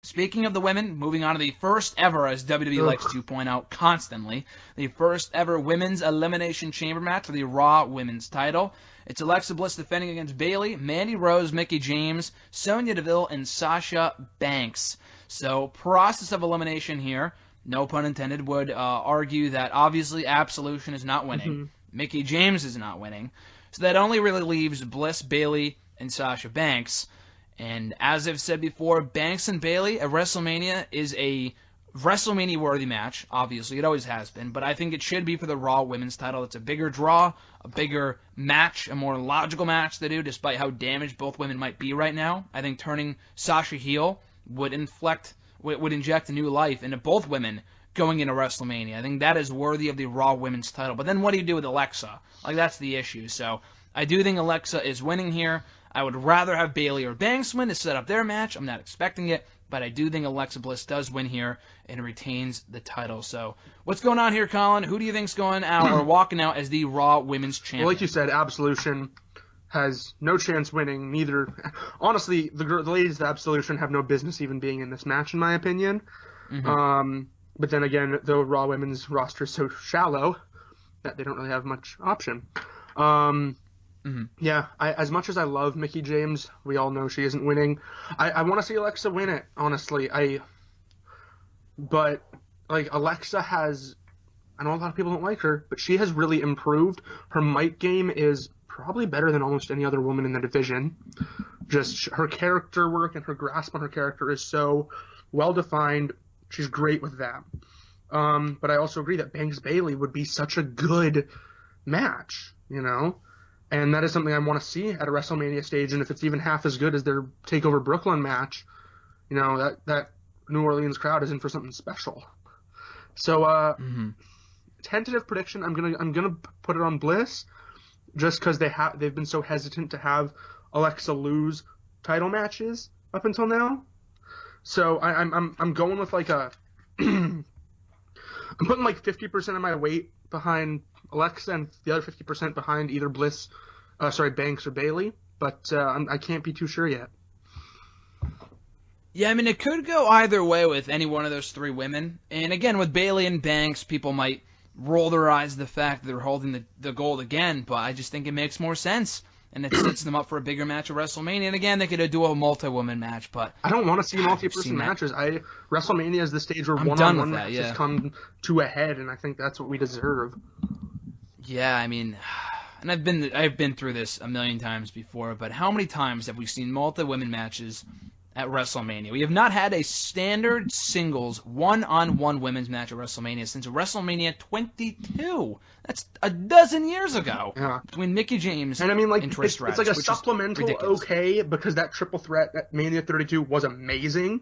Speaking of the women, moving on to the first ever, as WWE likes to point out constantly, the first ever women's elimination chamber match for the Raw women's title. It's Alexa Bliss defending against Bayley, Mandy Rose, Mickie James, Sonya Deville, and Sasha Banks. So, process of elimination here, no pun intended, would argue that obviously Absolution is not winning. Mm-hmm. Mickie James is not winning. So that only really leaves Bliss, Bayley, and Sasha Banks. And as I've said before, Banks and Bayley at WrestleMania is a WrestleMania-worthy match. Obviously, it always has been. But I think it should be for the Raw Women's title. It's a bigger draw, a bigger match, a more logical match to do, despite how damaged both women might be right now. I think turning Sasha heel would inject a new life into both women going into WrestleMania. I think that is worthy of the Raw Women's title. But then what do you do with Alexa? Like, that's the issue. So I do think Alexa is winning here. I would rather have Bayley or Banks win to set up their match. I'm not expecting it, but I do think Alexa Bliss does win here and retains the title. So what's going on here, Colin? Who do you think's going out or walking out as the Raw Women's Champion? Well, like you said, Absolution has no chance winning. Neither, honestly, the ladies of Absolution have no business even being in this match, in my opinion. Mm-hmm. But then again, the Raw Women's roster is so shallow that they don't really have much option. Yeah, as much as I love Mickie James, we all know she isn't winning. I want to see Alexa win it, honestly. But like, Alexa has, I know a lot of people don't like her, but she has really improved. Her mic game is probably better than almost any other woman in the division. Just her character work and her grasp on her character is so well defined. She's great with that. But I also agree that Banks Bayley would be such a good match, you know? And that is something I want to see at a WrestleMania stage. And if it's even half as good as their TakeOver Brooklyn match, you know, that New Orleans crowd is in for something special. So, tentative prediction, I'm gonna put it on Bliss, just because they've been so hesitant to have Alexa lose title matches up until now. So I'm going with like I'm putting like 50% of my weight behind Alexa and the other 50% behind either Banks or Bayley, but I can't be too sure yet. Yeah, I mean, it could go either way with any one of those three women. And again, with Bayley and Banks, people might roll their eyes at the fact that they're holding the gold again, but I just think it makes more sense. And it sets them up for a bigger match at WrestleMania. And again, they could do a multi-woman match, but I don't want to see multi-person matches. WrestleMania is the stage where one-on-one matches come to a head, and I think that's what we deserve. Yeah, I mean, and I've been through this a million times before, but how many times have we seen multi-women matches at WrestleMania? We have not had a standard singles one-on-one women's match at WrestleMania since WrestleMania 22. That's a dozen years ago. Yeah. Between Mickie James and Trish Stratus. It's like a supplemental okay, because that triple threat at Mania 32 was amazing.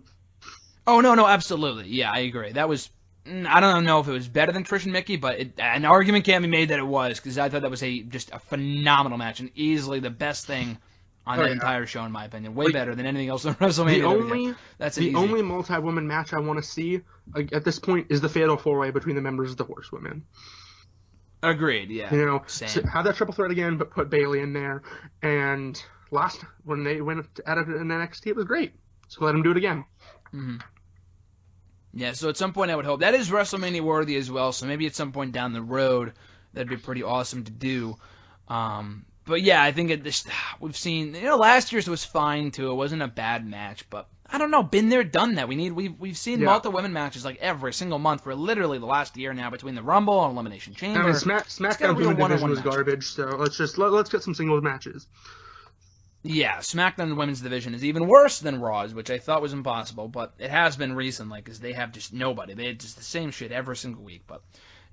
Oh, no, absolutely. Yeah, I agree. That was, I don't know if it was better than Trish and Mickie, but an argument can be made that it was, because I thought that was just a phenomenal match and easily the best thing on that entire show, in my opinion. Way better than anything else on WrestleMania. The only multi-woman match I want to see at this point is the Fatal 4-Way between the members of the Horsewomen. Agreed, yeah. You know, Same. So have that triple threat again, but put Bayley in there. And when they went at it in NXT, it was great. So let them do it again. Mm-hmm. Yeah, so at some point I would hope. That is WrestleMania worthy as well, so maybe at some point down the road that'd be pretty awesome to do. But yeah, I think we've seen, last year's was fine too. It wasn't a bad match, but I don't know, been there, done that. We've seen multi-women matches like every single month for literally the last year now between the Rumble and Elimination Chamber. I mean, SmackDown Women's Division was garbage, so let's get some singles matches. Yeah, SmackDown Women's Division is even worse than Raw's, which I thought was impossible, but it has been recently because they have just nobody. They had just the same shit every single week, but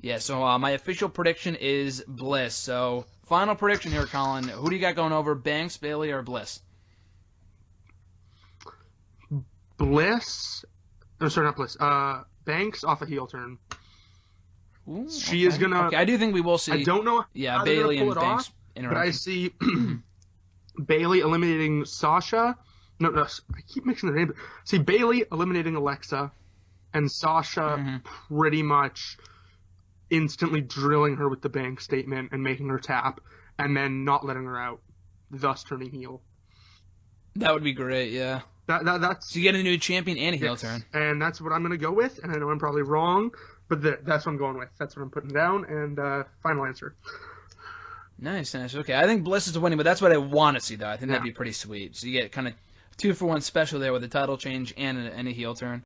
yeah, so my official prediction is Bliss. So, final prediction here, Colin. Who do you got going over, Banks, Bayley, or Bliss? Banks off a heel turn. Ooh, she is gonna. Okay, I do think we will see. I don't know. Yeah, Bayley and Banks but I see Bayley eliminating Sasha. No, I keep mixing their names. See Bayley eliminating Alexa, and Sasha pretty much instantly drilling her with the bank statement and making her tap, and then not letting her out, thus turning heel. That would be great. Yeah. That's So you get a new champion and a heel turn. and that's what I'm gonna go with. And I know I'm probably wrong, but that's what I'm going with. That's what I'm putting down. And final answer. Nice. Okay, I think Bliss is winning, but that's what I want to see, though. I think that'd be pretty sweet. So you get kind of 2-for-1 special there with a title change and a heel turn.